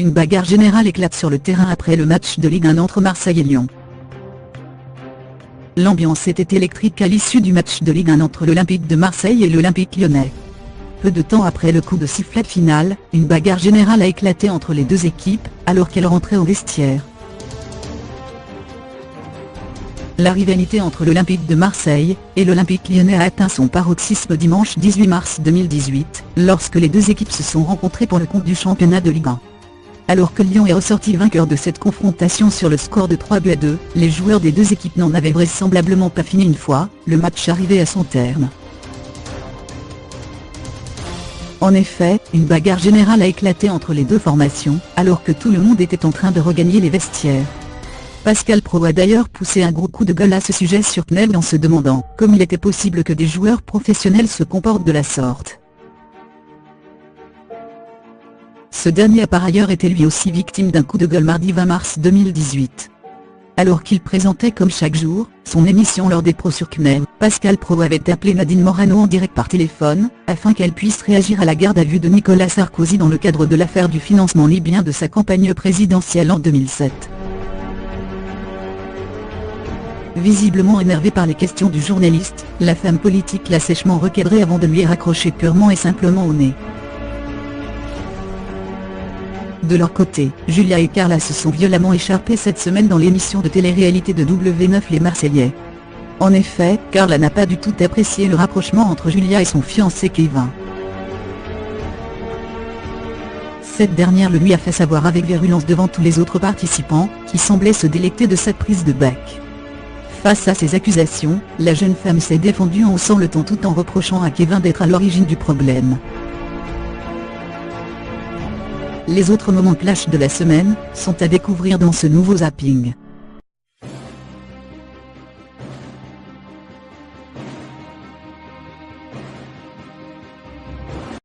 une bagarre générale éclate sur le terrain après le match de Ligue 1 entre Marseille et Lyon. L'ambiance était électrique à l'issue du match de Ligue 1 entre l'Olympique de Marseille et l'Olympique lyonnais. Peu de temps après le coup de sifflet final, une bagarre générale a éclaté entre les deux équipes, alors qu'elles rentraient au vestiaire. La rivalité entre l'Olympique de Marseille et l'Olympique lyonnais a atteint son paroxysme dimanche 18 mars 2018, lorsque les deux équipes se sont rencontrées pour le compte du championnat de Ligue 1. Alors que Lyon est ressorti vainqueur de cette confrontation sur le score de 3-2, les joueurs des deux équipes n'en avaient vraisemblablement pas fini une fois le match arrivé à son terme. En effet, une bagarre générale a éclaté entre les deux formations, alors que tout le monde était en train de regagner les vestiaires. Pascal Praud a d'ailleurs poussé un gros coup de gueule à ce sujet sur CNews en se demandant comment il était possible que des joueurs professionnels se comportent de la sorte. Ce dernier a par ailleurs été lui aussi victime d'un coup de gueule mardi 20 mars 2018. Alors qu'il présentait comme chaque jour son émission L'heure des pros sur CNews, Pascal Praud avait appelé Nadine Morano en direct par téléphone, afin qu'elle puisse réagir à la garde à vue de Nicolas Sarkozy dans le cadre de l'affaire du financement libyen de sa campagne présidentielle en 2007. Visiblement énervée par les questions du journaliste, la femme politique l'a sèchement recadré avant de lui raccrocher purement et simplement au nez. De leur côté, Julia et Carla se sont violemment écharpées cette semaine dans l'émission de télé-réalité de W9 Les Marseillais. En effet, Carla n'a pas du tout apprécié le rapprochement entre Julia et son fiancé Kevin. Cette dernière le lui a fait savoir avec virulence devant tous les autres participants, qui semblaient se délecter de cette prise de bec. Face à ces accusations, la jeune femme s'est défendue en haussant le ton tout en reprochant à Kevin d'être à l'origine du problème. Les autres moments clash de la semaine sont à découvrir dans ce nouveau zapping.